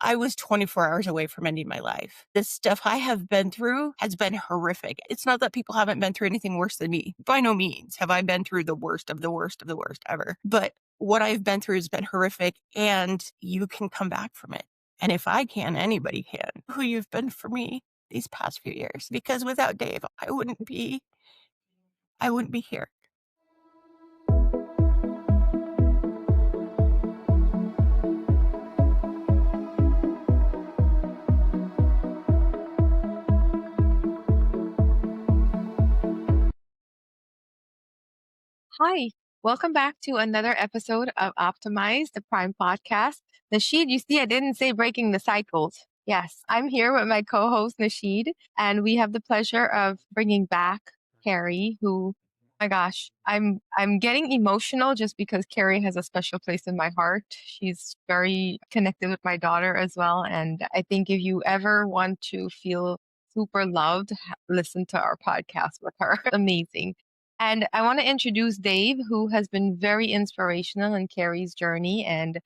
I was 24 hours away from ending my life. The stuff I have been through has been horrific. It's not that people haven't been through anything worse than me. By no means have I been through the worst of the worst of the worst ever. But what I've been through has been horrific, and you can come back from it. And if I can, anybody can. Who you've been for me these past few years. Because without Dave, I wouldn't be here. Hi, welcome back to another episode of Optimize, the Prime Podcast. Nashid, you see, I didn't say breaking the cycles. Yes, I'm here with my co-host Nashid, and we have the pleasure of bringing back Cari, who, my gosh, I'm getting emotional just because Cari has a special place in my heart. She's very connected with my daughter as well, and I think if you ever want to feel super loved, listen to our podcast with her. Amazing. And I want to introduce Dave, who has been very inspirational in Cari's journey. And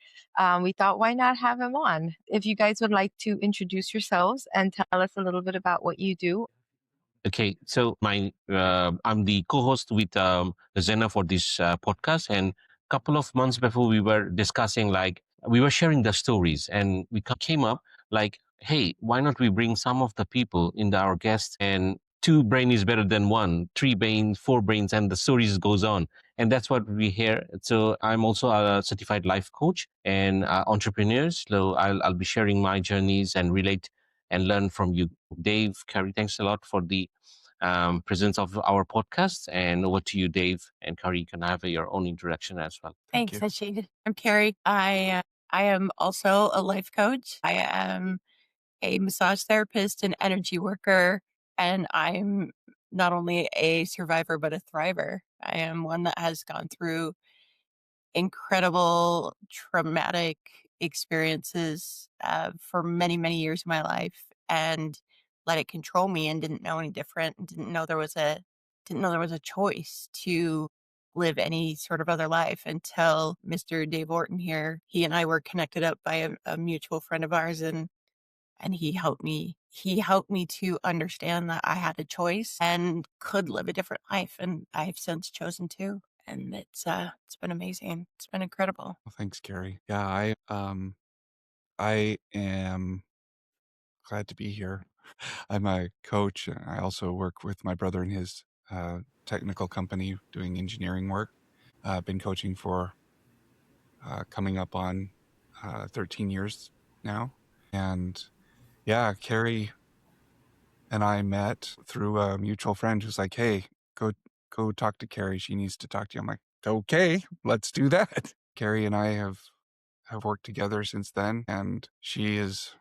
we thought, why not have him on? If you guys would like to introduce yourselves and tell us a little bit about what you do. Okay, so I'm the co-host with Laziena for this podcast, and a couple of months before we were discussing, like we were sharing the stories, and we came up like, hey, why not we bring some of the people in our guests, and two brain is better than one, three brains, four brains, and the stories goes on, and that's what we hear. So I'm also a certified life coach and entrepreneurs. So I'll be sharing my journeys and relate and learn from you. Dave, Cari, thanks a lot for the presence of our podcast. And over to you, Dave. And Cari, you can have your own introduction as well. Thanks, Nashid. I'm Cari. I am also a life coach. I am a massage therapist and energy worker, and I'm not only a survivor, but a thriver. I am one that has gone through incredible traumatic experiences for many, many years of my life, and let it control me, and didn't know any different, and didn't know there was a choice to live any sort of other life until Mr. Dave Orton here. He and I were connected up by a mutual friend of ours, and he helped me. He helped me to understand that I had a choice and could live a different life, and I've since chosen to. And it's been amazing. It's been incredible. Well, thanks, Cari. Yeah, I am glad to be here. I'm a coach. And I also work with my brother in his technical company doing engineering work. I've been coaching for coming up on 13 years now. And yeah, Cari and I met through a mutual friend who's like, hey, go talk to Cari. She needs to talk to you. I'm like, okay, let's do that. Cari and I have worked together since then, and she has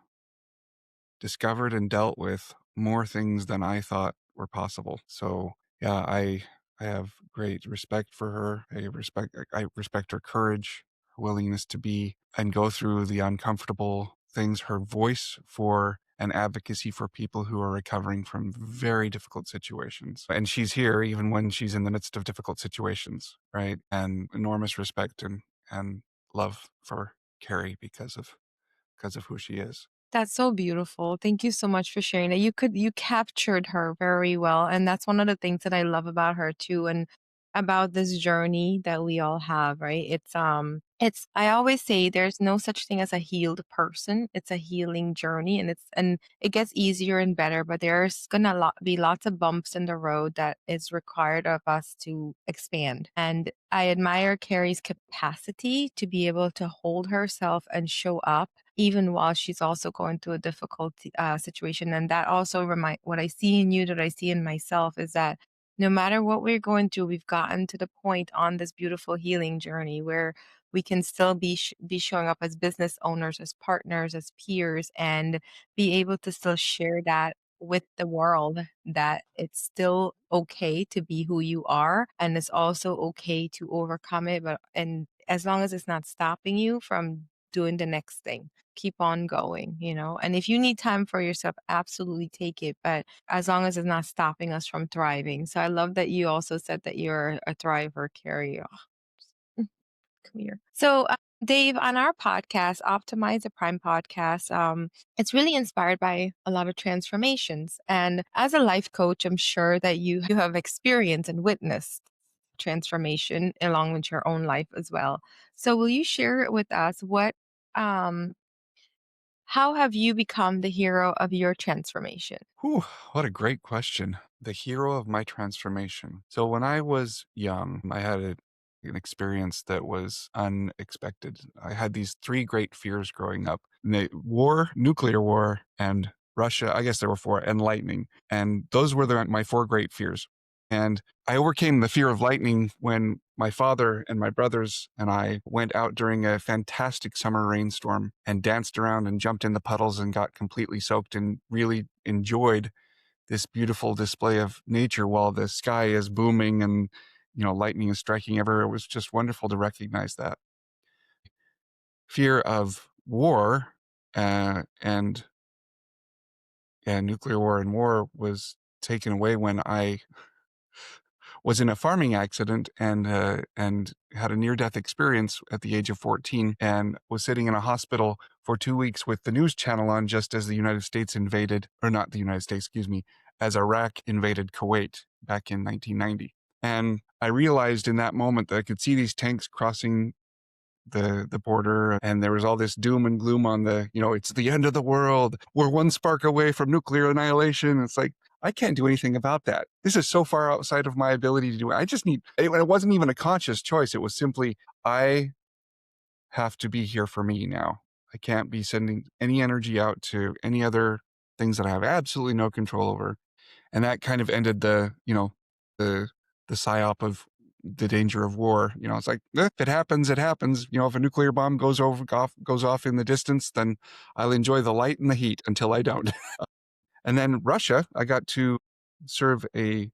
discovered and dealt with more things than I thought were possible. So yeah, I have great respect for her. I respect her courage, her willingness to be and go through the uncomfortable things, her voice for and advocacy for people who are recovering from very difficult situations. And she's here even when she's in the midst of difficult situations, right? And enormous respect and love for Cari because of who she is. That's so beautiful. Thank you so much for sharing that. You captured her very well. And that's one of the things that I love about her too. And about this journey that we all have, right? I always say there's no such thing as a healed person. It's a healing journey, and it gets easier and better, but there's gonna be lots of bumps in the road that is required of us to expand. And I admire Cari's capacity to be able to hold herself and show up even while she's also going through a difficult situation. And that also what I see in you, that I see in myself, is that no matter what we're going through, we've gotten to the point on this beautiful healing journey where we can still be showing up as business owners, as partners, as peers, and be able to still share that with the world, that it's still okay to be who you are, and it's also okay to overcome it, and as long as it's not stopping you from doing the next thing, keep on going, and if you need time for yourself, absolutely take it, but as long as it's not stopping us from thriving. So I love that you also said that you're a thriver, Cari. Oh, come here. So Dave, on our podcast, Optimize the Prime podcast, it's really inspired by a lot of transformations. And as a life coach, I'm sure that you have experienced and witnessed transformation along with your own life as well. So will you share with us um, how have you become the hero of your transformation? Whew, what a great question. The hero of my transformation. So when I was young, I had an experience that was unexpected. I had these three great fears growing up: war, nuclear war, and Russia. I guess there were four, and lightning. And those were my four great fears. And I overcame the fear of lightning when my father and my brothers and I went out during a fantastic summer rainstorm and danced around and jumped in the puddles and got completely soaked and really enjoyed this beautiful display of nature while the sky is booming and, lightning is striking everywhere. It was just wonderful to recognize that. Fear of war and nuclear war and war was taken away when I was in a farming accident and had a near-death experience at the age of 14 and was sitting in a hospital for 2 weeks with the news channel on just as the United States invaded, or not the United States, excuse me, as Iraq invaded Kuwait back in 1990. And I realized in that moment that I could see these tanks crossing the border, and there was all this doom and gloom on it's the end of the world. We're one spark away from nuclear annihilation. It's like, I can't do anything about that. This is so far outside of my ability to do it. I just need, it wasn't even a conscious choice. It was simply, I have to be here for me now. I can't be sending any energy out to any other things that I have absolutely no control over. And that kind of ended the psyop of the danger of war. It's like, if it happens, it happens. If a nuclear bomb goes off in the distance, then I'll enjoy the light and the heat until I don't. And then Russia, I got to serve a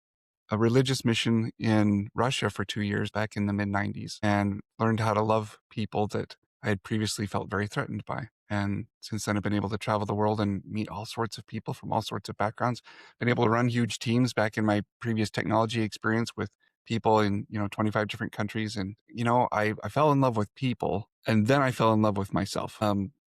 religious mission in Russia for 2 years back in the mid-90s and learned how to love people that I had previously felt very threatened by. And since then, I've been able to travel the world and meet all sorts of people from all sorts of backgrounds. Been able to run huge teams back in my previous technology experience with people in 25 different countries. And I fell in love with people, and then I fell in love with myself.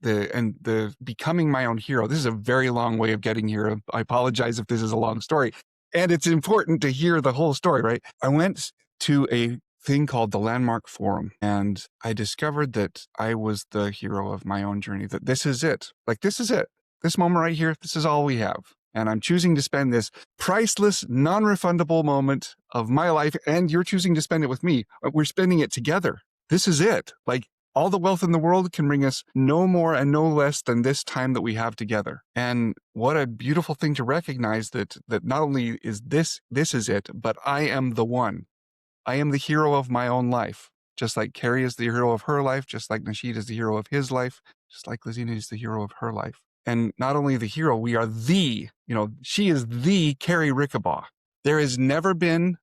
The becoming my own hero. This is a very long way of getting here. I apologize if this is a long story. And it's important to hear the whole story, right? I went to a thing called the Landmark Forum, and I discovered that I was the hero of my own journey, that this is it. Like, this is it. This moment right here, this is all we have. And I'm choosing to spend this priceless, non-refundable moment of my life, and you're choosing to spend it with me. We're spending it together. This is it. Like, all the wealth in the world can bring us no more and no less than this time that we have together. And what a beautiful thing to recognize that not only is this is it, but I am the one. I am the hero of my own life. Just like Cari is the hero of her life, just like Nashid is the hero of his life, just like Laziena is the hero of her life. And not only the hero, we are she is the Cari Rickabaugh. There has never been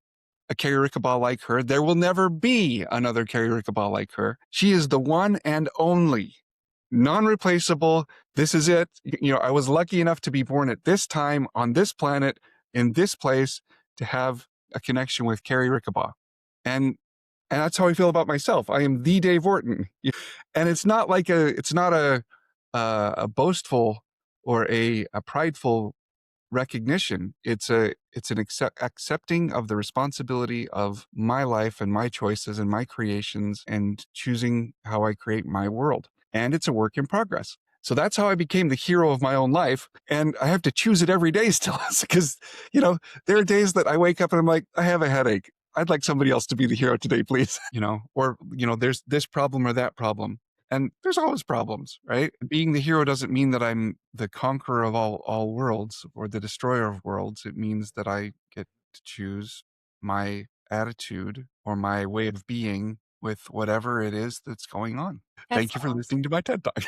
a Cari Rickabaugh like her. There will never be another Cari Rickabaugh like her. She is the one and only, non-replaceable. This is it. I was lucky enough to be born at this time on this planet in this place to have a connection with Cari Rickabaugh. And that's how I feel about myself. I am the Dave Orton. And it's not a boastful or a prideful recognition. It's an accepting of the responsibility of my life and my choices and my creations and choosing how I create my world. And it's a work in progress. So that's how I became the hero of my own life. And I have to choose it every day still, because, there are days that I wake up and I'm like, I have a headache. I'd like somebody else to be the hero today, please. Or there's this problem or that problem. And there's always problems, right? Being the hero doesn't mean that I'm the conqueror of all worlds or the destroyer of worlds. It means that I get to choose my attitude or my way of being with whatever it is that's going on. That's Thank you for listening to my TED Talk.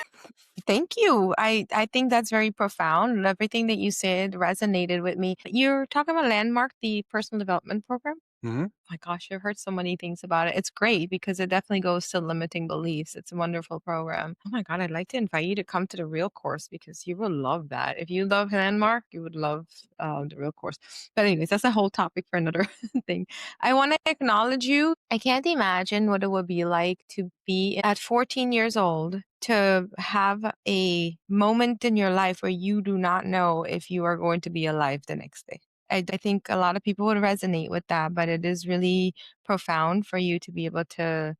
Thank you. I think that's very profound. Everything that you said resonated with me. You're talking about Landmark, the personal development program? Hmm. My gosh, I've heard so many things about it. It's great because it definitely goes to limiting beliefs. It's a wonderful program. Oh my God, I'd like to invite you to come to the real course because you will love that. If you love Landmark, you would love the real course. But, anyways, that's a whole topic for another thing. I want to acknowledge you. I can't imagine what it would be like to be at 14 years old, to have a moment in your life where you do not know if you are going to be alive the next day. I think a lot of people would resonate with that, but it is really profound for you to be able to,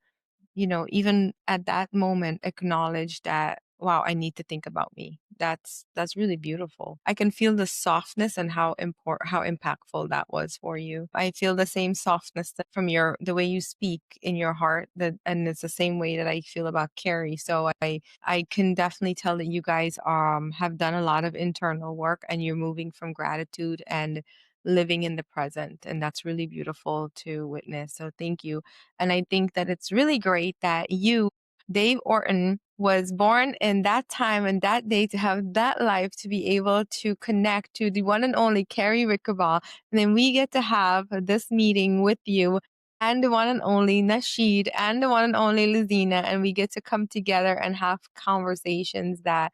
even at that moment, acknowledge that, wow, I need to think about me. That's really beautiful. I can feel the softness and how impactful that was for you. I feel the same softness from the way you speak in your heart, and it's the same way that I feel about Cari. So I can definitely tell that you guys have done a lot of internal work, and you're moving from gratitude and living in the present, and that's really beautiful to witness. So thank you. And I think that it's really great that you, Dave Orton, was born in that time and that day to have that life to be able to connect to the one and only Cari Rickabaugh. And then we get to have this meeting with you and the one and only Nashid and the one and only Laziena. And we get to come together and have conversations that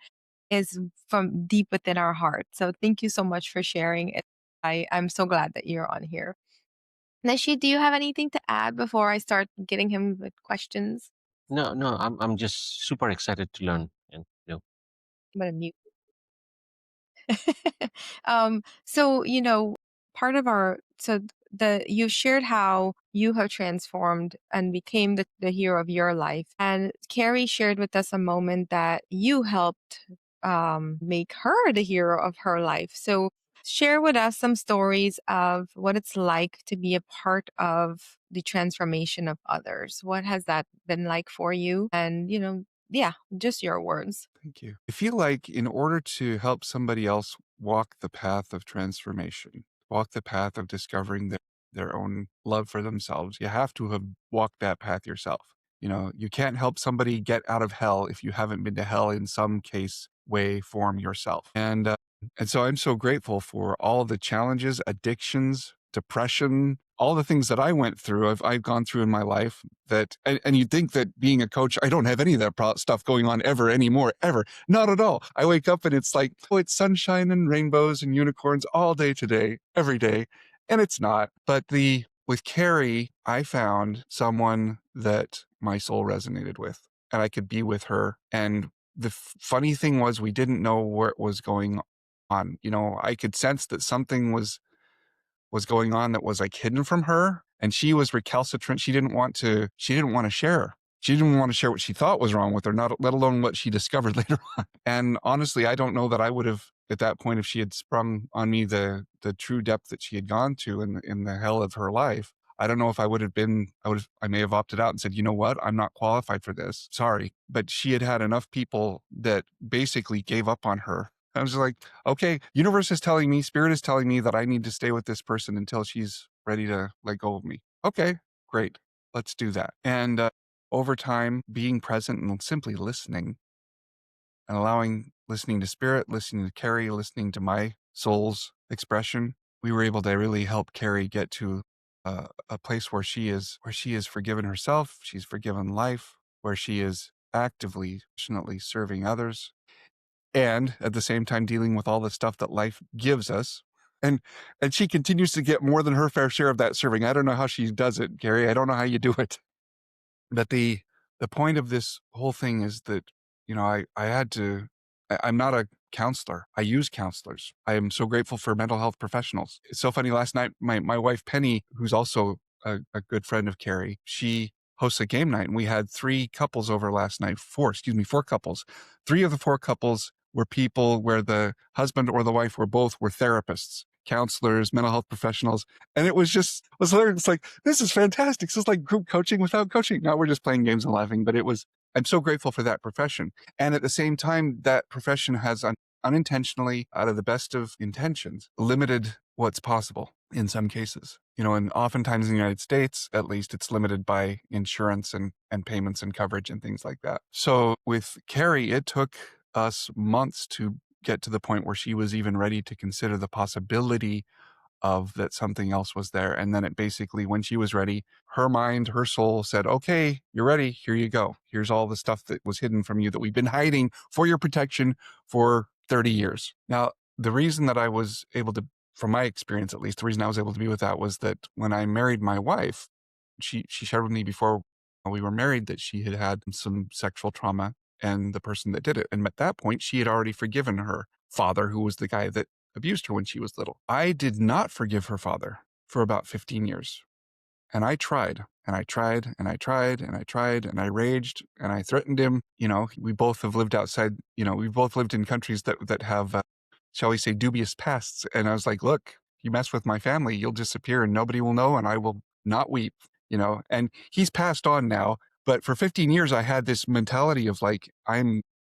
is from deep within our heart. So thank you so much for sharing it. I'm so glad that you're on here. Nashi, do you have anything to add before I start getting him with questions? No, no, I'm just super excited to learn, and I'm gonna mute. So part of our so the you shared how you have transformed and became the hero of your life, and Cari shared with us a moment that you helped make her the hero of her life. So share with us some stories of what it's like to be a part of the transformation of others. What has that been like for you? And yeah, just your words. Thank you. I feel like in order to help somebody else walk the path of transformation, walk the path of discovering their own love for themselves, you have to have walked that path yourself. You can't help somebody get out of hell if you haven't been to hell in some case, way, form yourself. And so I'm so grateful for all the challenges, addictions, depression, all the things that I went through, I've gone through in my life and you'd think that being a coach, I don't have any of that stuff going on ever anymore, ever. Not at all. I wake up and it's like, oh, it's sunshine and rainbows and unicorns all day today, every day. And it's not. But with Cari, I found someone that my soul resonated with, and I could be with her. And the funny thing was, we didn't know what was going on. I could sense that something was going on that was like hidden from her, and she was recalcitrant. She didn't want to share. She didn't want to share what she thought was wrong with her, not let alone what she discovered later on. And honestly, I don't know that I would have at that point, if she had sprung on me the true depth that she had gone to in the hell of her life. I don't know if I would have been, I may have opted out and said, you know what, I'm not qualified for this. Sorry. But she had enough people that basically gave up on her. I was like, okay, universe is telling me, spirit is telling me that I need to stay with this person until she's ready to let go of me. Okay, great. Let's do that. And over time, being present and simply listening and listening to spirit, listening to Cari, listening to my soul's expression, we were able to really help Cari get to a place where she is forgiven herself, she's forgiven life, where she is actively, passionately serving others, and at the same time dealing with all the stuff that life gives us. And she continues to get more than her fair share of that serving. I don't know how she does it, Cari. I don't know how you do it. But the point of this whole thing is that, I'm not a counselor. I use counselors. I am so grateful for mental health professionals. It's so funny. Last night, my wife, Penny, who's also a good friend of Cari, she hosts a game night, and we had 3 couples over last night. 4 couples. 3 of the 4 couples were people where the husband or the wife were therapists, counselors, mental health professionals. And it was hilarious. It's like, this is fantastic. This is like group coaching without coaching. Now we're just playing games and laughing, but I'm so grateful for that profession. And at the same time, that profession has unintentionally, out of the best of intentions, limited what's possible in some cases. And oftentimes in the United States, at least, it's limited by insurance and payments and coverage and things like that. So with Cari, it took us months to get to the point where she was even ready to consider the possibility of that something else was there. And then it basically, when she was ready, her mind, her soul said, okay, you're ready. Here you go. Here's all the stuff that was hidden from you that we've been hiding for your protection for 30 years. Now, the reason that I was able to, from my experience at least, the reason I was able to be with that was that when I married my wife, she shared with me before we were married that she had had some sexual trauma and the person that did it. And at that point, she had already forgiven her father, who was the guy that abused her when she was little. I did not forgive her father for about 15 years. And I tried and I tried and I tried and I tried and I raged and I threatened him. You know, we both have lived outside, you know, we've both lived in countries that have, shall we say, dubious pasts. And I was like, look, you mess with my family, you'll disappear and nobody will know and I will not weep, you know. And he's passed on now. But for 15 years, I had this mentality of like,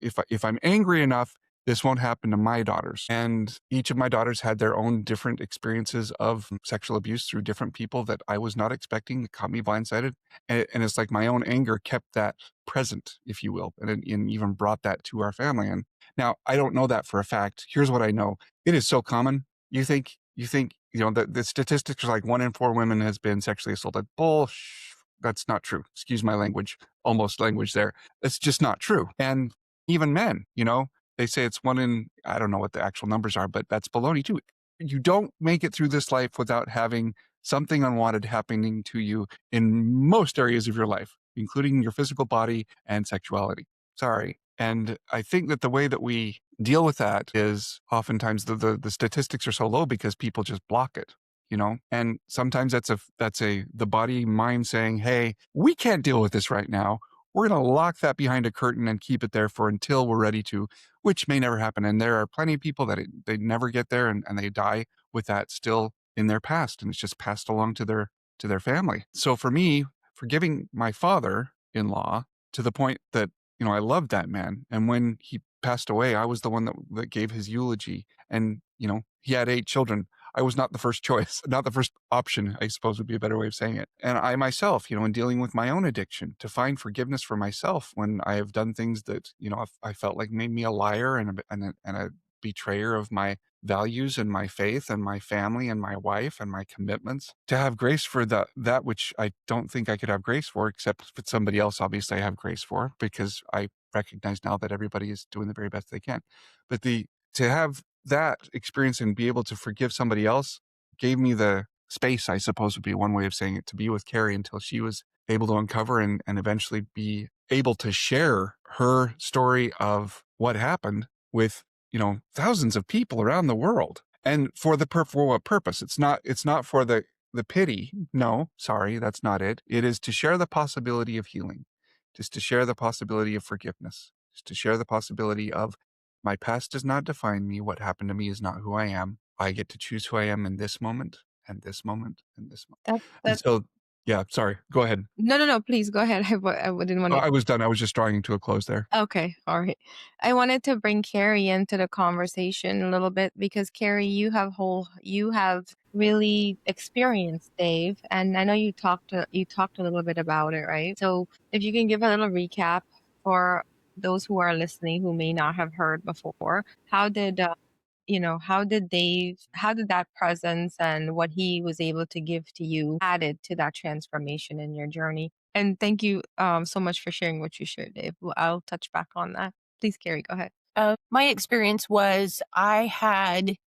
if I'm angry enough, this won't happen to my daughters. And each of my daughters had their own different experiences of sexual abuse through different people that I was not expecting, that caught me blindsided. And it's like my own anger kept that present, if you will, and even brought that to our family. And now I don't know that for a fact. Here's what I know. It is so common. You know, the statistics are like 1 in 4 women has been sexually assaulted. That's not true. Excuse my language, almost language there. It's just not true. And even men, you know, they say it's 1 in, I don't know what the actual numbers are, but that's baloney too. You don't make it through this life without having something unwanted happening to you in most areas of your life, including your physical body and sexuality. Sorry. And I think that the way that we deal with that is oftentimes the statistics are so low because people just block it, you know? And sometimes that's the body mind saying, hey, we can't deal with this right now. We're going to lock that behind a curtain and keep it there for until we're ready to, which may never happen. And there are plenty of people that they never get there and they die with that still in their past. And it's just passed along to their family. So for me, forgiving my father-in-law to the point that, you know, I loved that man. And when he passed away, I was the one that gave his eulogy. And, you know, he had 8 children. I was not the first choice, not the first option, I suppose would be a better way of saying it. And I myself, you know, in dealing with my own addiction, to find forgiveness for myself when I have done things that, you know, I felt like made me a liar and a betrayer of my values and my faith and my family and my wife and my commitments, to have grace for that which I don't think I could have grace for, except if it's somebody else, obviously I have grace for, because I recognize now that everybody is doing the very best they can. But to have that experience and be able to forgive somebody else gave me the space, I suppose would be one way of saying it, to be with Cari until she was able to uncover and eventually be able to share her story of what happened with, you know, thousands of people around the world. And for what purpose? It's not for the pity. No, sorry, that's not it. It is to share the possibility of healing, just to share the possibility of forgiveness, just to share the possibility of, my past does not define me. What happened to me is not who I am. I get to choose who I am in this moment and this moment and this moment. That And that so, yeah, sorry, go ahead. no, please go ahead. I didn't want Oh, to. I was done. I was just drawing to a close there. Okay, all right. I wanted to bring Cari into the conversation a little bit because Cari, you have really experienced Dave, and I know you talked a little bit about it, right? So if you can give a little recap for those who are listening who may not have heard before, how did how did that presence and what he was able to give to you added to that transformation in your journey? And thank you so much for sharing what you shared, Dave. I'll touch back on that. Please, Cari, go ahead. My experience was I had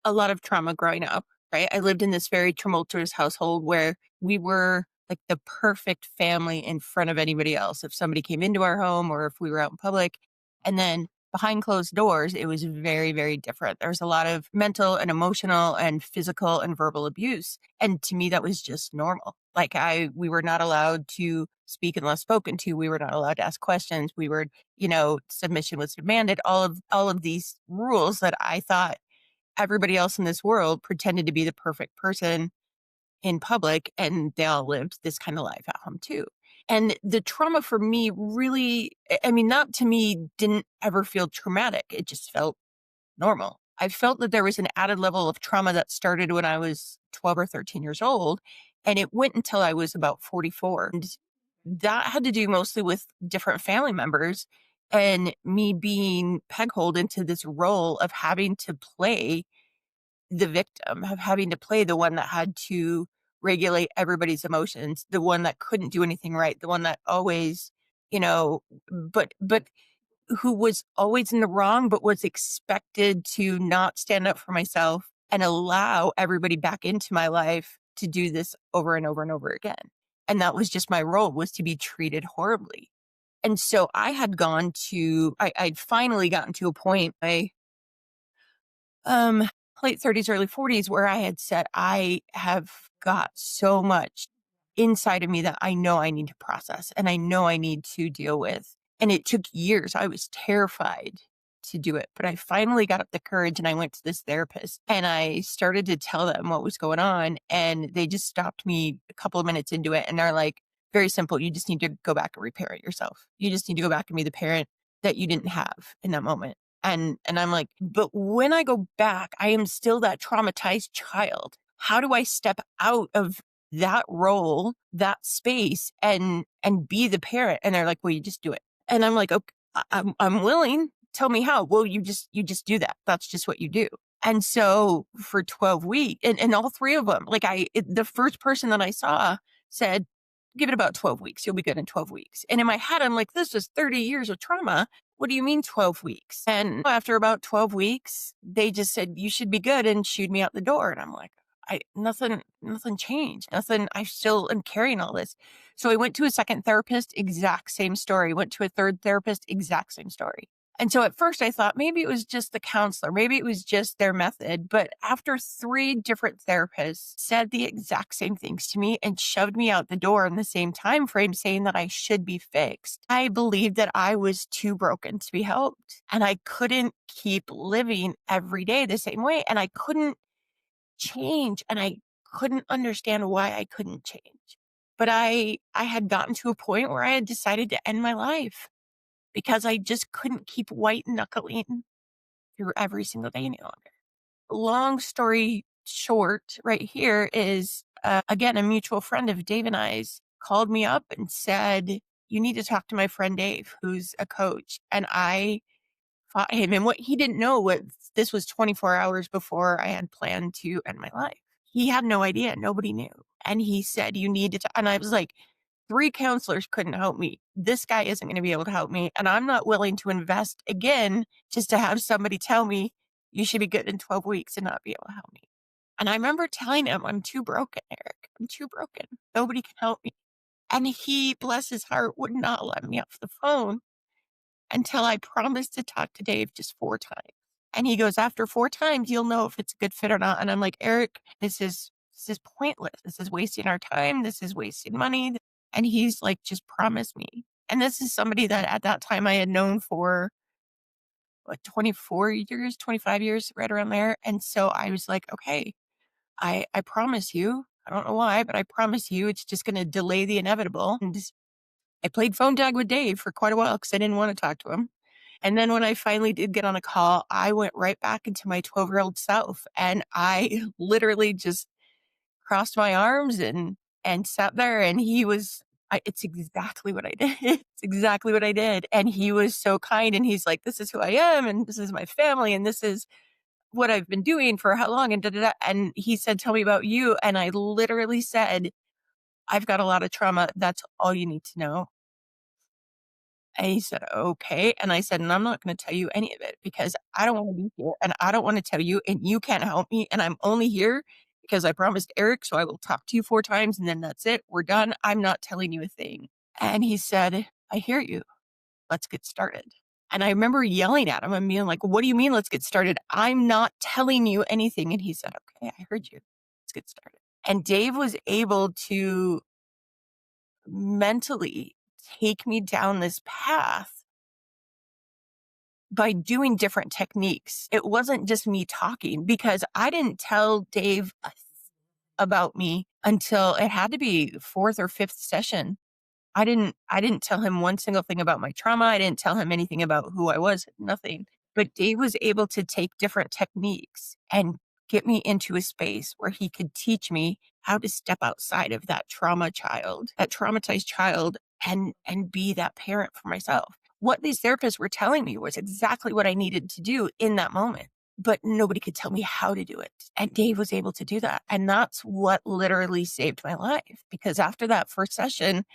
a lot of trauma growing up, right? I lived in this very tumultuous household where we were like the perfect family in front of anybody else. If somebody came into our home or if we were out in public, and then behind closed doors, it was very, very different. There was a lot of mental and emotional and physical and verbal abuse. And to me, that was just normal. Like we were not allowed to speak unless spoken to. We were not allowed to ask questions. We were, submission was demanded. All of these rules that I thought everybody else in this world pretended to be the perfect person in public, and they all lived this kind of life at home too. And the trauma for me really, I mean, that to me didn't ever feel traumatic. It just felt normal. I felt that there was an added level of trauma that started when I was 12 or 13 years old, and it went until I was about 44. And that had to do mostly with different family members and me being pegholed into this role of having to play the victim, of having to play the one that had to regulate everybody's emotions, the one that couldn't do anything right, the one that always, but who was always in the wrong, but was expected to not stand up for myself and allow everybody back into my life to do this over and over and over again. And that was just my role, was to be treated horribly. And so I'd finally gotten to a point, late 30s, early 40s, where I had said, I have got so much inside of me that I know I need to process and I know I need to deal with. And it took years. I was terrified to do it, but I finally got up the courage and I went to this therapist and I started to tell them what was going on. And they just stopped me a couple of minutes into it. And they're like, very simple. You just need to go back and reparent yourself. You just need to go back and be the parent that you didn't have in that moment. And I'm like, but when I go back, I am still that traumatized child. How do I step out of that role, that space, and be the parent? And they're like, well, you just do it. And I'm like, okay, I'm willing. Tell me how. Well, you just do that. That's just what you do. And so for 12 weeks, and all three of them, the first person that I saw said, give it about 12 weeks. You'll be good in 12 weeks. And in my head, I'm like, this is 30 years of trauma. What do you mean 12 weeks? And after about 12 weeks, they just said, you should be good, and shooed me out the door. And I'm like, nothing changed. Nothing. I still am carrying all this. So I went to a second therapist, exact same story. Went to a third therapist, exact same story. And so at first I thought maybe it was just the counselor, maybe it was just their method. But after 3 different therapists said the exact same things to me and shoved me out the door in the same time frame, saying that I should be fixed, I believed that I was too broken to be helped. And I couldn't keep living every day the same way. And I couldn't change. And I couldn't understand why I couldn't change. But I had gotten to a point where I had decided to end my life, because I just couldn't keep white knuckling through every single day any longer. Long story short, right here is, again, a mutual friend of Dave and I's called me up and said, you need to talk to my friend Dave, who's a coach. And I fought him. And what he didn't know was this was 24 hours before I had planned to end my life. He had no idea. Nobody knew. And he said, you need to, and I was like, 3 counselors couldn't help me. This guy isn't going to be able to help me. And I'm not willing to invest again just to have somebody tell me you should be good in 12 weeks and not be able to help me. And I remember telling him, I'm too broken, Eric. I'm too broken. Nobody can help me. And he, bless his heart, would not let me off the phone until I promised to talk to Dave just 4 times. And he goes, after 4 times, you'll know if it's a good fit or not. And I'm like, Eric, this is pointless. This is wasting our time. This is wasting money. And he's like, just promise me. And this is somebody that at that time I had known for 24 years, 25 years, right around there. And so I was like, okay, I promise you. I don't know why, but I promise you it's just going to delay the inevitable. And I played phone tag with Dave for quite a while because I didn't want to talk to him. And then when I finally did get on a call, I went right back into my 12-year-old self. And I literally just crossed my arms and sat there, and he was, it's exactly what I did. It's exactly what I did. And he was so kind, and he's like, this is who I am, and this is my family, and this is what I've been doing for how long, and da da da. And he said, tell me about you. And I literally said, I've got a lot of trauma. That's all you need to know. And he said, okay. And I said, and I'm not going to tell you any of it because I don't want to be here and I don't want to tell you and you can't help me. And I'm only here because I promised Eric. So I will talk to you 4 times and then that's it. We're done. I'm not telling you a thing. And he said, I hear you. Let's get started. And I remember yelling at him and being like, what do you mean? Let's get started. I'm not telling you anything. And he said, okay, I heard you. Let's get started. And Dave was able to mentally take me down this path by doing different techniques. It wasn't just me talking, because I didn't tell Dave about me until it had to be 4th or 5th session. I didn't tell him one single thing about my trauma. I didn't tell him anything about who I was, nothing. But Dave was able to take different techniques and get me into a space where he could teach me how to step outside of that traumatized child, and be that parent for myself. What these therapists were telling me was exactly what I needed to do in that moment. but nobody could tell me how to do it. And Dave was able to do that. And that's what literally saved my life, because after that first session,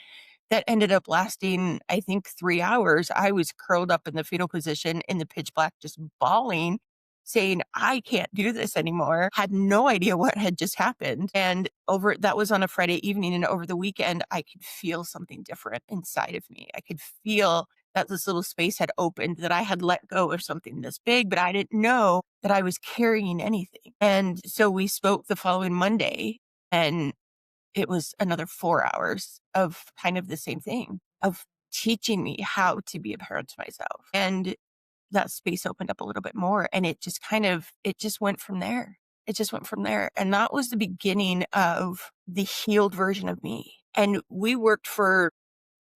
that ended up lasting, I think, 3 hours. I was curled up in the fetal position in the pitch black, just bawling, saying, "I can't do this anymore." Had no idea what had just happened. And that was on a Friday evening, and over the weekend, I could feel something different inside of me. I could feel that this little space had opened, that I had let go of something this big, but I didn't know that I was carrying anything. And so we spoke the following Monday, and it was another 4 hours of kind of the same thing, of teaching me how to be a parent to myself. And that space opened up a little bit more, and it just went from there. It just went from there. And that was the beginning of the healed version of me. And we worked for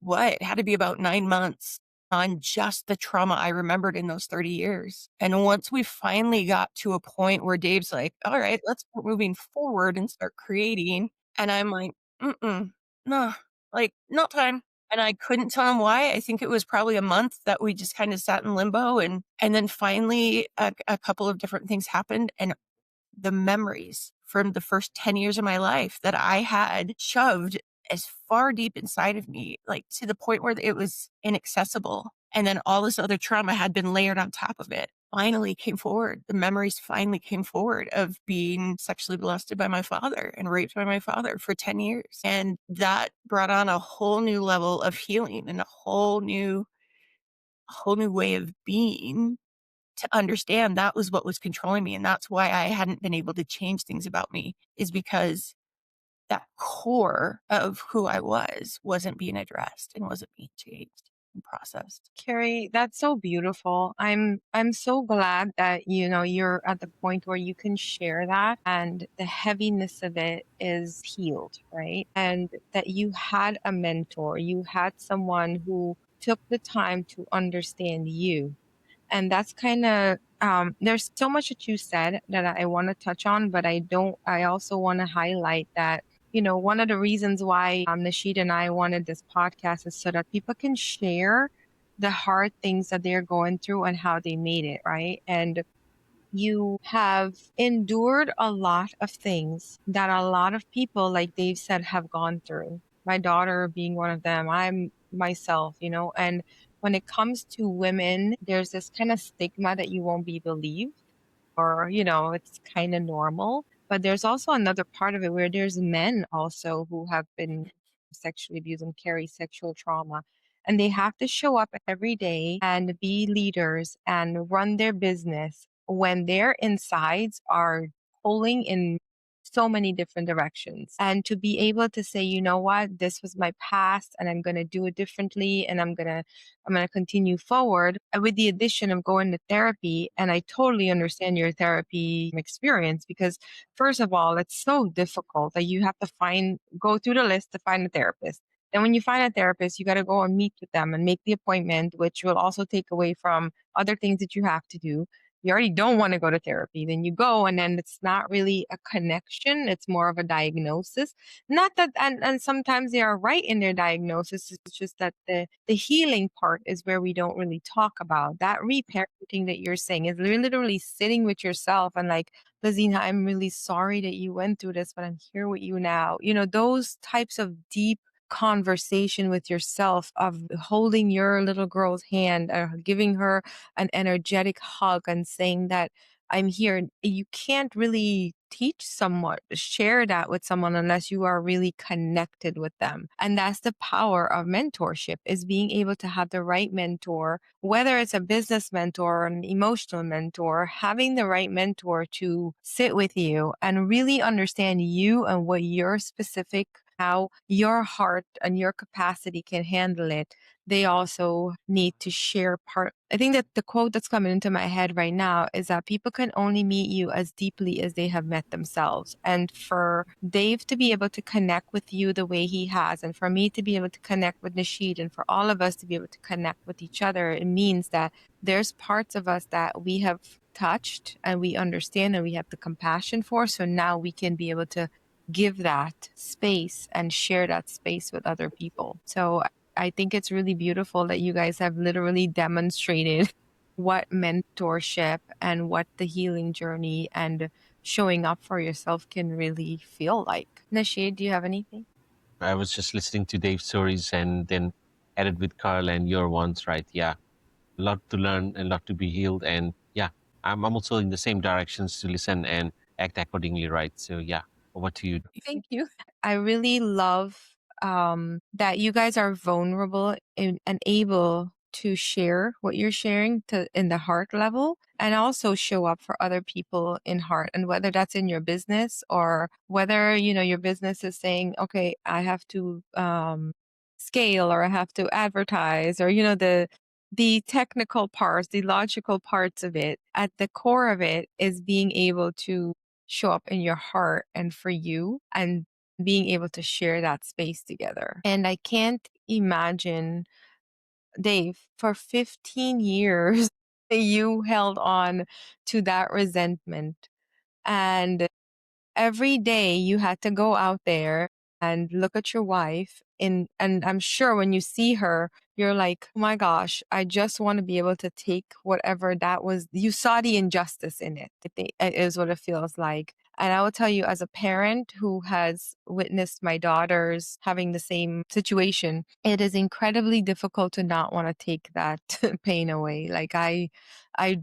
it had to be about 9 months on just the trauma I remembered in those 30 years. And once we finally got to a point where Dave's like, "All right, let's start moving forward and start creating." And I'm like, "Mm-mm, no, like, no time." And I couldn't tell him why. I think it was probably a month that we just kind of sat in limbo. And then finally a couple of different things happened. And the memories from the first 10 years of my life that I had shoved as far deep inside of me, like to the point where it was inaccessible. And then all this other trauma had been layered on top of it. Finally came forward. The memories finally came forward of being sexually molested by my father and raped by my father for 10 years. And that brought on a whole new level of healing and a whole new way of being, to understand that was what was controlling me. And that's why I hadn't been able to change things about me, is because that core of who I was wasn't being addressed and wasn't being changed and processed. Cari, that's so beautiful. I'm so glad that you're at the point where you can share that and the heaviness of it is healed, right? And that you had a mentor, you had someone who took the time to understand you. And that's kind of there's so much that you said that I want to touch on, but I also want to highlight that, one of the reasons why Nashid and I wanted this podcast is so that people can share the hard things that they're going through and how they made it, right? And you have endured a lot of things that a lot of people, like Dave said, have gone through. My daughter being one of them, I'm myself, and when it comes to women, there's this kind of stigma that you won't be believed or, it's kind of normal. But there's also another part of it where there's men also who have been sexually abused and carry sexual trauma. And they have to show up every day and be leaders and run their business when their insides are pulling in so many different directions. And to be able to say, you know what, this was my past and I'm going to do it differently and I'm going to continue forward with the addition of going to therapy. And I totally understand your therapy experience because first of all, it's so difficult that you have to go through the list to find a therapist. Then when you find a therapist, you got to go and meet with them and make the appointment, which will also take away from other things that you have to do. You already don't want to go to therapy. Then you go and then it's not really a connection. It's more of a diagnosis. Not that, and sometimes they are right in their diagnosis. It's just that the healing part is where we don't really talk about. That reparenting that you're saying is literally sitting with yourself and like, Laziena, I'm really sorry that you went through this, but I'm here with you now. Those types of deep conversation with yourself of holding your little girl's hand or giving her an energetic hug and saying that I'm here. You can't really share that with someone unless you are really connected with them. And that's the power of mentorship, is being able to have the right mentor, whether it's a business mentor or an emotional mentor, having the right mentor to sit with you and really understand you and what your specific, how your heart and your capacity can handle it. They also need to share part. I think that the quote that's coming into my head right now is that people can only meet you as deeply as they have met themselves. And for Dave to be able to connect with you the way he has, and for me to be able to connect with Nashid, and for all of us to be able to connect with each other, it means that there's parts of us that we have touched and we understand and we have the compassion for. So now we can be able to give that space and share that space with other people. So I think it's really beautiful that you guys have literally demonstrated what mentorship and what the healing journey and showing up for yourself can really feel like. Nashid, do you have anything? I was just listening to Dave's stories and then added with Carl and your ones, right? Yeah. A lot to learn and a lot to be healed. And yeah, I'm also in the same directions to listen and act accordingly, right? So yeah, over to you. Thank you. I really love that you guys are vulnerable and able to share what you're sharing to in the heart level and also show up for other people in heart, and whether that's in your business or whether your business is saying, okay, I have to scale or I have to advertise, or the technical parts, the logical parts of it. At the core of it is being able to show up in your heart and for you, and being able to share that space together. And I can't imagine, Dave, for 15 years, you held on to that resentment. And every day you had to go out there and look at your wife and I'm sure when you see her, you're like, oh my gosh, I just want to be able to take whatever that was. You saw the injustice in it. It is what it feels like. And I will tell you, as a parent who has witnessed my daughters having the same situation, it is incredibly difficult to not want to take that pain away. Like I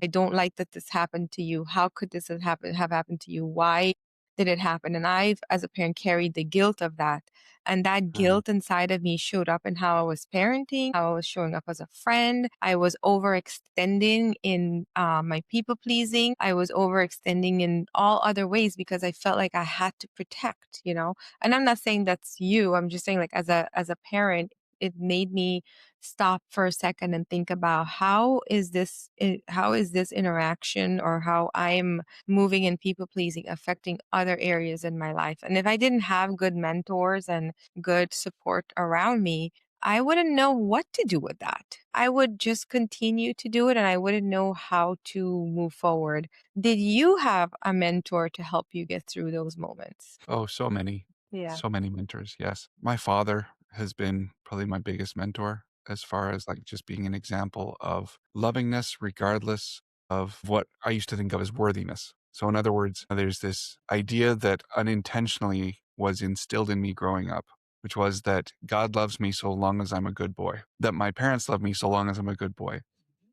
don't like that this happened to you. How could this have happened to you? Why did it happen? And I've, as a parent, carried the guilt of that. And that Right. guilt inside of me showed up in how I was parenting, how I was showing up as a friend. I was overextending in my people pleasing. I was overextending in all other ways because I felt like I had to protect. And I'm not saying that's you. I'm just saying, like, as a parent, it made me stop for a second and think about how is this interaction, or how I'm moving and people pleasing affecting other areas in my life. And if I didn't have good mentors and good support around me, I wouldn't know what to do with that. I would just continue to do it and I wouldn't know how to move forward. Did you have a mentor to help you get through those moments? Oh, so many. Yeah. So many mentors. Yes. My father has been probably my biggest mentor as far as like just being an example of lovingness, regardless of what I used to think of as worthiness. So, in other words, there's this idea that unintentionally was instilled in me growing up, which was that God loves me so long as I'm a good boy, that my parents love me so long as I'm a good boy,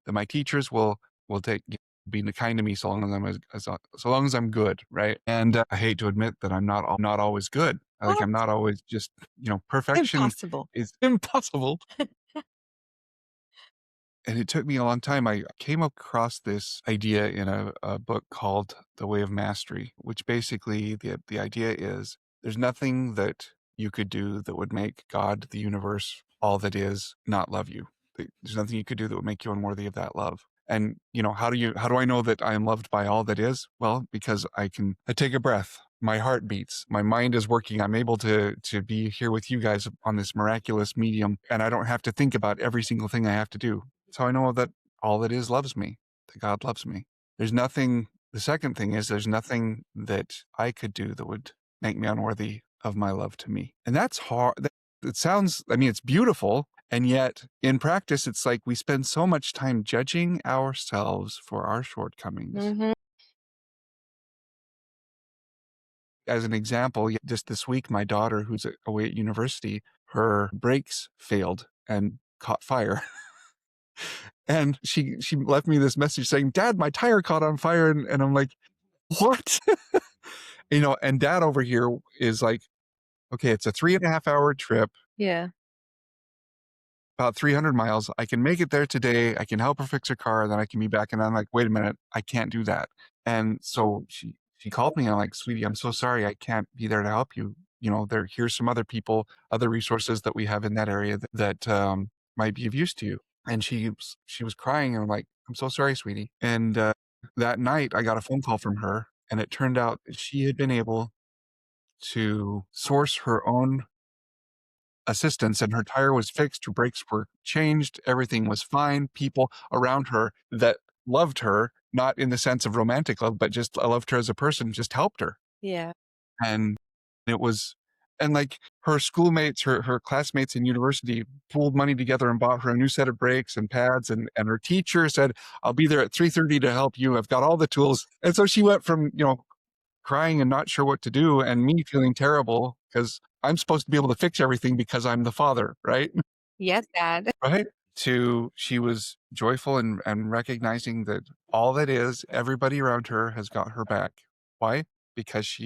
that my teachers will take be kind to me so long as so long as I'm good, right? And I hate to admit that I'm not always good. Like What? I'm not always just perfection Impossible. is impossible. And it took me a long time. I came across this idea in a book called The Way of Mastery, which basically the idea is there's nothing that you could do that would make God, the universe, all that is, not love you. There's nothing you could do that would make you unworthy of that love. And how do I know that I am loved by all that is? Well, because I take a breath. My heart beats. My mind is working. I'm able to be here with you guys on this miraculous medium, and I don't have to think about every single thing I have to do. That's how I know that all that is loves me, that God loves me. There's nothing, the second thing is there's nothing that I could do that would make me unworthy of my love to me. And that's hard. It sounds, it's beautiful. And yet in practice, it's like we spend so much time judging ourselves for our shortcomings. Mm-hmm. As an example, just this week, my daughter, who's away at university, her brakes failed and caught fire. And she left me this message saying, "Dad, my tire caught on fire." And I'm like, what? And Dad over here is like, okay, it's a 3.5 hour trip, Yeah. about 300 miles. I can make it there today. I can help her fix her car. Then I can be back. And I'm like, wait a minute, I can't do that. And so she called me and I'm like, sweetie, I'm so sorry. I can't be there to help you. Here's some other people, other resources that we have in that area that might be of use to you. And she was crying and I'm like, I'm so sorry, sweetie. And that night I got a phone call from her and it turned out that she had been able to source her own assistance and her tire was fixed, her brakes were changed, everything was fine. People around her that loved her, not in the sense of romantic love, but just loved her as a person, just helped her. Yeah. And it was And like her schoolmates, her classmates in university pooled money together and bought her a new set of brakes and pads. And her teacher said, I'll be there at 3:30 to help you. I've got all the tools. And so she went from, crying and not sure what to do, and me feeling terrible because I'm supposed to be able to fix everything because I'm the father, right? Yes, Dad. Right? To she was joyful and recognizing that all that is, everybody around her has got her back. Why? Because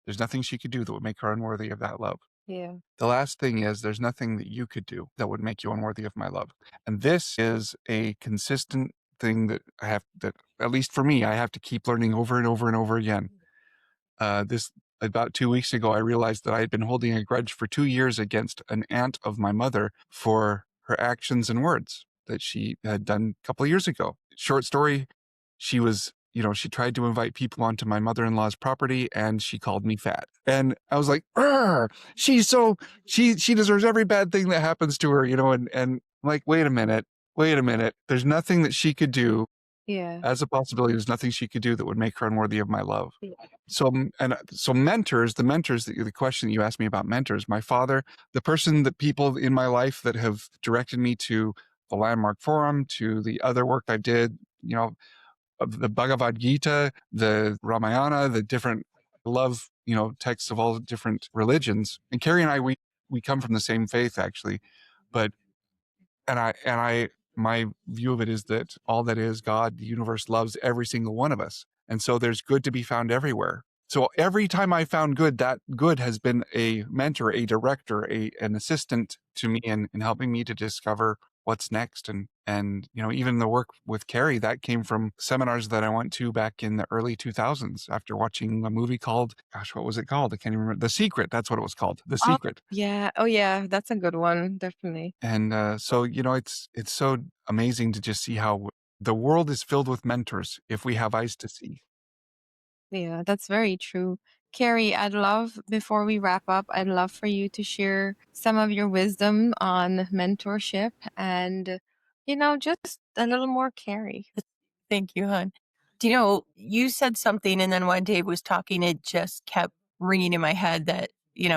there's nothing she could do that would make her unworthy of that love. Yeah. The last thing is there's nothing that you could do that would make you unworthy of my love. And this is a consistent thing that at least for me, I have to keep learning over and over and over again. This about 2 weeks ago, I realized that I had been holding a grudge for 2 years against an aunt of my mother for her actions and words that she had done a couple of years ago. Short story, she was, she tried to invite people onto my mother-in-law's property and she called me fat. And I was like, "Arr, she deserves every bad thing that happens to her, and I'm like, wait a minute. There's nothing that she could do Yeah. as a possibility. There's nothing she could do that would make her unworthy of my love. So mentors, the question that you asked me about mentors, my father, the person that people in my life that have directed me to the Landmark Forum, to the other work I did, of the Bhagavad Gita, the Ramayana, the different love, texts of all different religions. And Cari and I, we come from the same faith actually, but my view of it is that all that is God, the universe loves every single one of us. And so there's good to be found everywhere. So every time I found good, that good has been a mentor, a director, an assistant to me in helping me to discover what's next. And even the work with Cari, that came from seminars that I went to back in the early 2000s after watching a movie called, gosh, what was it called? I can't even remember. The Secret. That's what it was called. The Oh, Secret. yeah. Oh, yeah. That's a good one. Definitely. And so, it's so amazing to just see how the world is filled with mentors if we have eyes to see. Yeah, that's very true. Cari, before we wrap up, I'd love for you to share some of your wisdom on mentorship and, just a little more Cari. Thank you, hon. Do you know, you said something, and then when Dave was talking, it just kept ringing in my head that,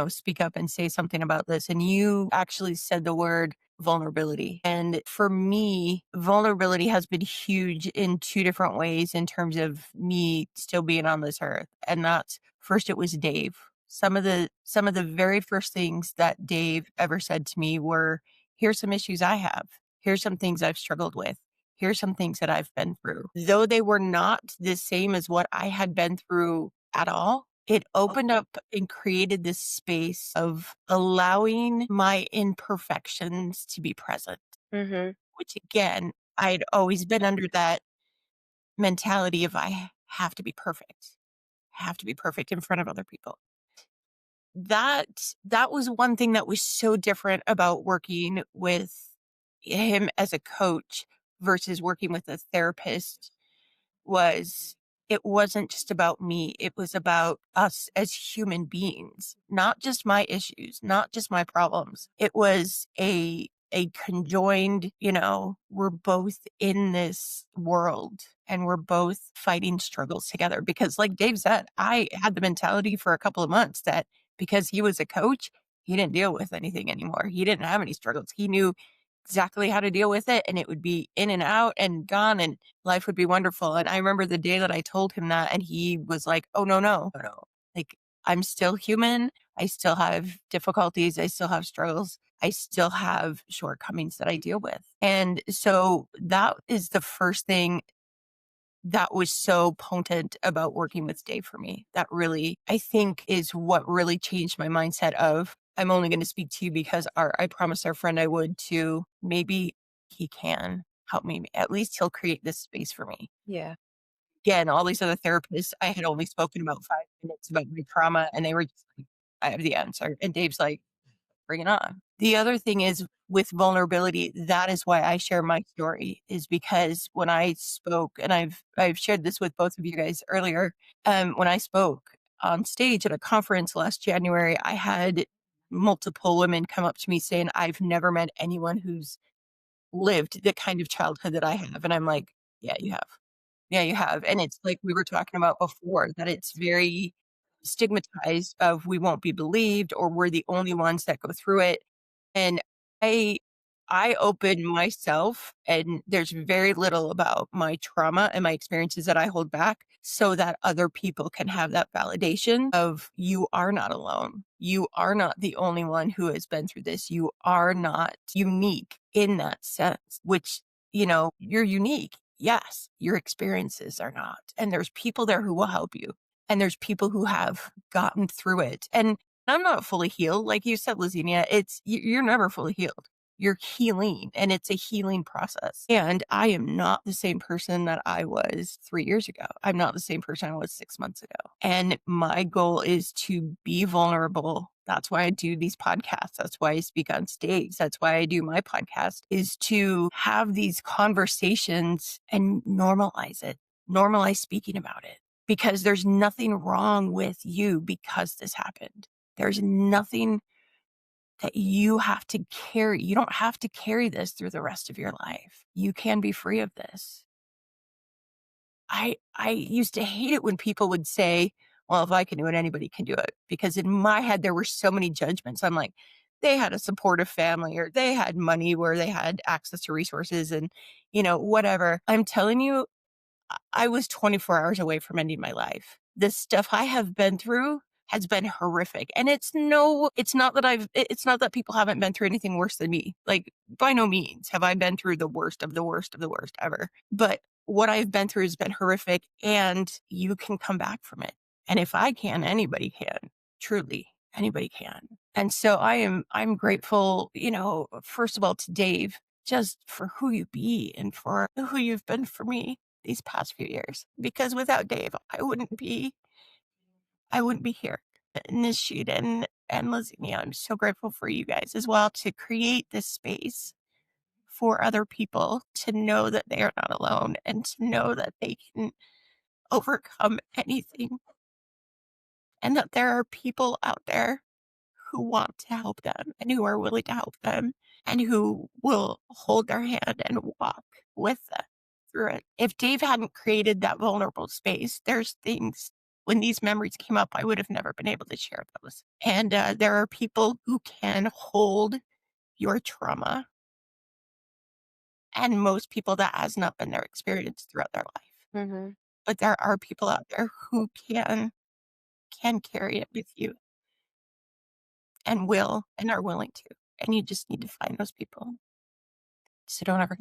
speak up and say something about this. And you actually said the word vulnerability. And for me, vulnerability has been huge in two different ways in terms of me still being on this earth. And that's first, it was Dave. Some of the very first things that Dave ever said to me were, here's some issues I have. Here's some things I've struggled with. Here's some things that I've been through. Though they were not the same as what I had been through at all, it opened up and created this space of allowing my imperfections to be present, Mm-hmm. which again, I'd always been under that mentality of I have to be perfect. I have to be perfect in front of other people. That was one thing that was so different about working with him as a coach versus working with a therapist was it wasn't just about me. It was about us as human beings, not just my issues, not just my problems. It was a conjoined, we're both in this world and we're both fighting struggles together. Because like Dave said, I had the mentality for a couple of months that because he was a coach, he didn't deal with anything anymore. He didn't have any struggles. He knew exactly how to deal with it and it would be in and out and gone and life would be wonderful. And I remember the day that I told him that and he was like, oh, no, no, no. Like I'm still human. I still have difficulties. I still have struggles. I still have shortcomings that I deal with. And so that is the first thing that was so potent about working with Dave for me. That really, I think, is what really changed my mindset of I'm only going to speak to you because I promised our friend I would to maybe he can help me. At least he'll create this space for me. Yeah. Again, all these other therapists, I had only spoken about 5 minutes about my trauma and they were just like, I have the answer. And Dave's like, bring it on. The other thing is with vulnerability, that is why I share my story is because when I spoke, and I've shared this with both of you guys earlier, when I spoke on stage at a conference last January, I had multiple women come up to me saying, I've never met anyone who's lived the kind of childhood that I have. And I'm like, yeah, you have. Yeah, you have. And it's like we were talking about before that it's very stigmatized of we won't be believed or we're the only ones that go through it. And I I open myself, and there's very little about my trauma and my experiences that I hold back so that other people can have that validation of you are not alone. You are not the only one who has been through this. You are not unique in that sense, which, you're unique. Yes, your experiences are not. And there's people there who will help you. And there's people who have gotten through it. And I'm not fully healed. Like you said, Lazienia, you're never fully healed. You're healing, and it's a healing process. And I am not the same person that I was 3 years ago. I'm not the same person I was 6 months ago. And my goal is to be vulnerable. That's why I do these podcasts. That's why I speak on stage. That's why I do my podcast, is to have these conversations and normalize it, normalize speaking about it, because there's nothing wrong with you because this happened. There's nothing that you have to carry. You don't have to carry this through the rest of your life. You can be free of this. I used to hate it when people would say, well, if I can do it, anybody can do it. Because in my head, there were so many judgments. I'm like, they had a supportive family, or they had money where they had access to resources and, whatever. I'm telling you, I was 24 hours away from ending my life. The stuff I have been through has been horrific. And it's not that people haven't been through anything worse than me. Like, by no means have I been through the worst of the worst of the worst ever. But what I've been through has been horrific, and you can come back from it. And if I can, anybody can. Truly, anybody can. And so I'm grateful, first of all, to Dave, just for who you be and for who you've been for me these past few years, because without Dave, I wouldn't be here. Nashid and Lazienia, I'm so grateful for you guys as well, to create this space for other people to know that they are not alone and to know that they can overcome anything, and that there are people out there who want to help them and who are willing to help them and who will hold their hand and walk with them through it. If Dave hadn't created that vulnerable space, there's things, when these memories came up, I would have never been able to share those. And there are people who can hold your trauma. And most people, that has not been their experience throughout their life. Mm-hmm. But there are people out there who can carry it with you and will and are willing to. And you just need to find those people. So don't ever.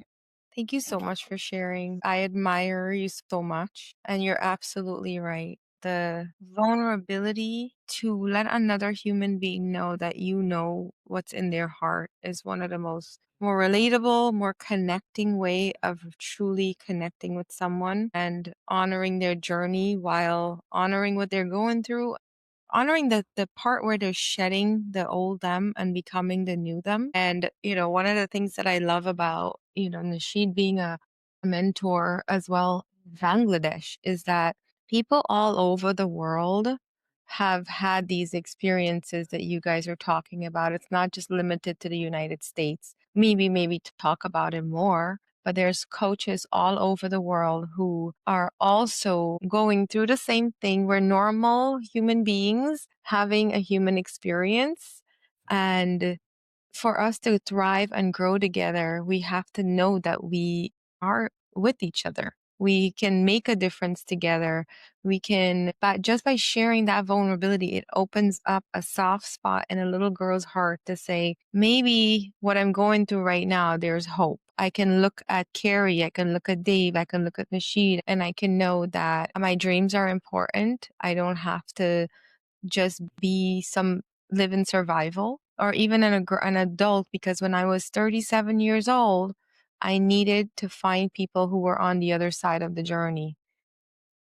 Thank you so much for sharing. I admire you so much. And you're absolutely right. The vulnerability to let another human being know that you know what's in their heart is one of the most more relatable, more connecting way of truly connecting with someone and honoring their journey while honoring what they're going through, honoring the part where they're shedding the old them and becoming the new them. And, one of the things that I love about, Nashid being a mentor as well, Bangladesh, is that people all over the world have had these experiences that you guys are talking about. It's not just limited to the United States. Maybe to talk about it more, but there's coaches all over the world who are also going through the same thing. We're normal human beings having a human experience. And for us to thrive and grow together, we have to know that we are with each other. We can make a difference together. We can, but just by sharing that vulnerability, it opens up a soft spot in a little girl's heart to say, maybe what I'm going through right now, there's hope. I can look at Cari, I can look at Dave, I can look at Nashid, and I can know that my dreams are important. I don't have to just live in survival, or even an adult, because when I was 37 years old, I needed to find people who were on the other side of the journey.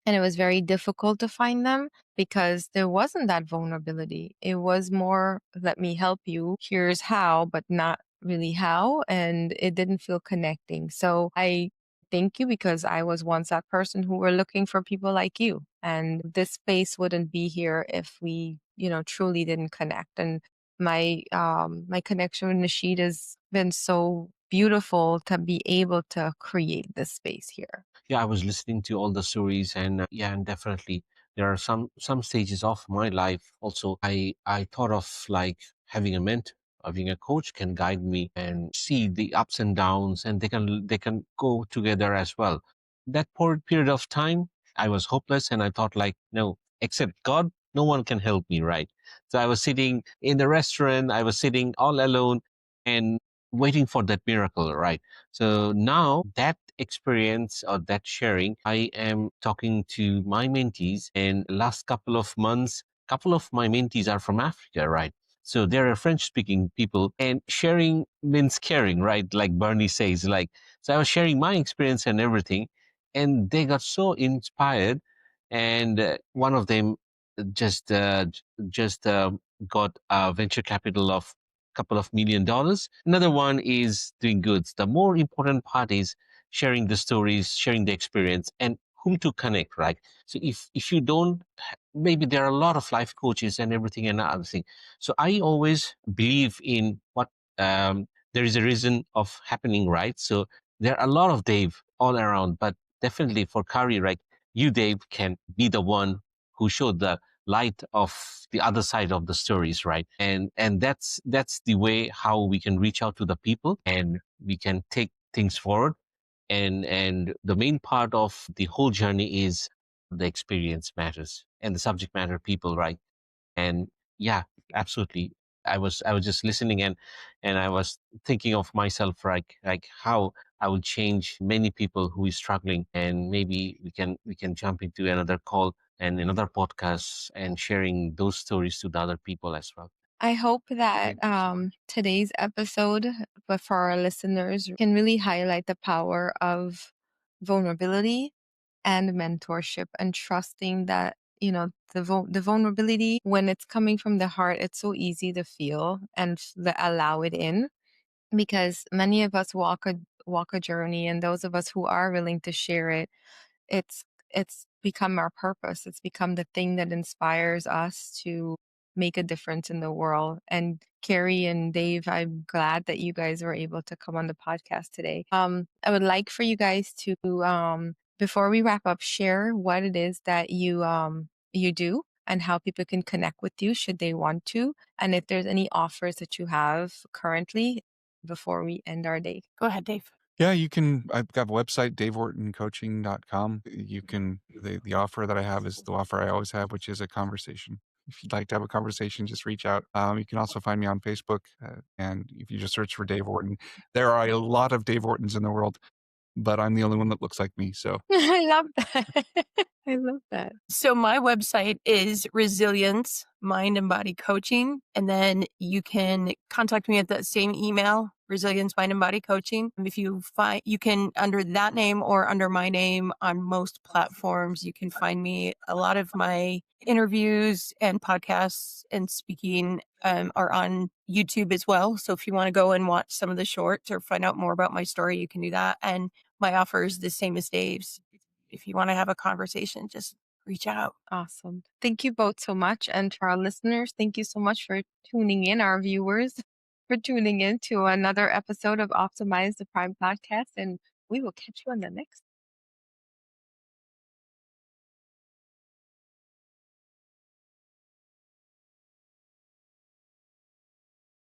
And it was very difficult to find them because there wasn't that vulnerability. It was more, let me help you, here's how, but not really how. And it didn't feel connecting. So I thank you, because I was once that person who were looking for people like you. And this space wouldn't be here if we, truly didn't connect. And my connection with Nashid has been so beautiful to be able to create this space here. Yeah, I was listening to all the stories, and yeah, and definitely there are some stages of my life also I thought of like having a mentor, having a coach can guide me and see the ups and downs, and they can go together as well. That period of time I was hopeless, and I thought like, no, except God, no one can help me, right? So I was sitting in the restaurant, I was sitting all alone and waiting for that miracle, right? So now that experience or that sharing, I am talking to my mentees, and last couple of months, couple of my mentees are from Africa, right? So they're French speaking people, and sharing means caring, right? Like Bernie says, like, so I was sharing my experience and everything, and they got so inspired. And one of them just, just got a venture capital of couple of $1 million. Another one is doing goods. The more important part is sharing the stories, sharing the experience, and whom to connect, right? So if you don't, maybe there are a lot of life coaches and everything and other thing. So I always believe in what, there is a reason of happening, right? So there are a lot of Dave all around, but definitely for Cari, right? You, Dave, can be the one who showed the light of the other side of the stories, right? And that's the way how we can reach out to the people, and we can take things forward. And the main part of the whole journey is the experience matters and the subject matter people, right? And yeah, absolutely. I was just listening, and I was thinking of myself, like how I will change many people who is struggling, and maybe we can jump into another call and another podcast and sharing those stories to the other people as well. I hope that Thank you so much. today's episode, but for our listeners, can really highlight the power of vulnerability and mentorship, and trusting that, the vulnerability, when it's coming from the heart, it's so easy to feel and allow it in, because many of us walk a journey, and those of us who are willing to share it, it's become our purpose. It's become the thing that inspires us to make a difference in the world. And Cari and Dave, I'm glad that you guys were able to come on the podcast today. I would like for you guys to, before we wrap up, share what it is that you do and how people can connect with you should they want to, and if there's any offers that you have currently before we end our day. Go ahead, Dave. Yeah, I've got a website, daveortoncoaching.com. The offer that I have is the offer I always have, which is a conversation. If you'd like to have a conversation, just reach out. You can also find me on Facebook, and if you just search for Dave Orton, there are a lot of Dave Ortons in the world, but I'm the only one that looks like me. So I love that. I love that. So my website is Resilience Mind and Body Coaching, and then you can contact me at that same email, Resilience Mind and Body Coaching. If you find, you can, under that name or under my name on most platforms, you can find me. A lot of my interviews and podcasts and speaking are on YouTube as well. So if you want to go and watch some of the shorts or find out more about my story, you can do that. And my offer is the same as Dave's. If you want to have a conversation, just reach out. Awesome. Thank you both so much. And to our listeners, thank you so much for tuning in, our viewers, for tuning in to another episode of Optimize the Prime podcast. And we will catch you on the next